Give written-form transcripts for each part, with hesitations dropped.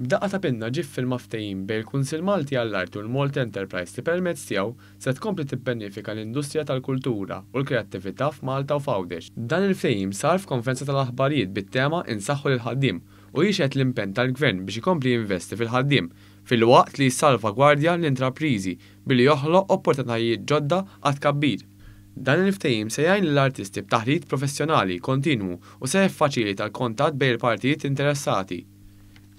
B'daqqa ta' pinna ġie ffirma ftehim bejn il-Kunsill Malti għall-Arti u l-Malta Enterprise li permezz tiegħu se tkompli tibbenefika l-industrija tal-kultura u l-kreattività f'Malta u f'Għawdex. Dan il-ftehim sar f'konferenza tal-aħbarijiet bit-tema Insaħħu lill-ħaddiem u jixed l-impenn tal-Gvern biex ikompli jinvesti fil-ħaddiem fil-waqt li jissalvagwardja l-intrapriżi billi joħloq opportunitajiet ġodda għad tkabbir. Dan il-ftehim se jgħin lill-artisti b'taħriġ professjonali kontinwu u se jiffaċilita l-kontatt bejn il-partijiet interessati.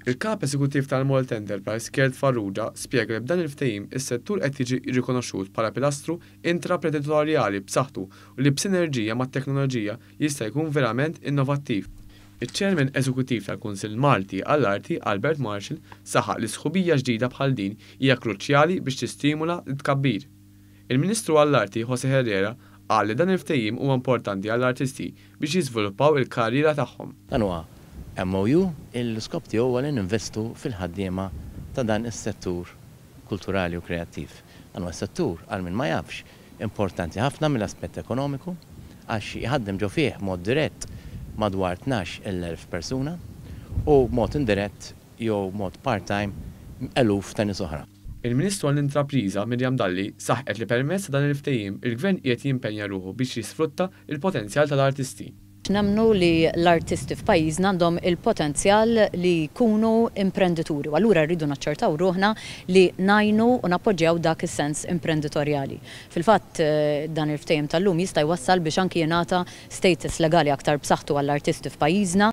Il-kap eżekuttiv tal-Malta Enterprise, Gerd Farrugia, spjega li b'dan il-ftehim is-settur qed jiġi rikonoxxut bħala pilastru intraprenditorjali b'saħħtu u li b'sinerġija mat-teknoloġija jista' jkun verament innovattiv. Iċ-Chairman Eżekuttiv tal-Kunsill Malti għall-Arti, Albert Marshall, saħaq li sħubija ġdida bħal din hija kruċjali biex tistimula l-tkabbir. Il-Ministru għall-Arti, José Herrera, qal li dan il-ftehim huwa importanti għall-artisti biex jiżviluppaw il-karriera tagħhom. Dan huwa MOU il-skop tiegħu huwa li ninvestu fil-ħaddiema ta' dan is-settur kulturali u kreattiv. Dan huwa settur għal min ma jafx importanti ħafna mill-aspett ekonomiku għax jħaddem ġo fih mod dirett madwar 12,000 persuna u mod indirett jew mod part-time eluf ta' nies oħra. Il-Ministru għall-Intrapriża Mirjam Dalli saħqet li permezz ta' dan il-ftehim il-Gvern qiegħed jimpenja ruħu biex jisfrutta il-potenzjal tal-artisti. Nemnu li l-artisti f'pajjiżna għandhom il-potenzjal li jkunu imprendituri u allura rridu naċċertaw ruħna li ngħinu u nappoġġjaw dak is-sens imprenditorjali. Fil-fatt dan il-ftehim tal-lum jista' jwassal biex anki jingħata status legali aktar b'saħħtu għall-artisti f'pajjiżna.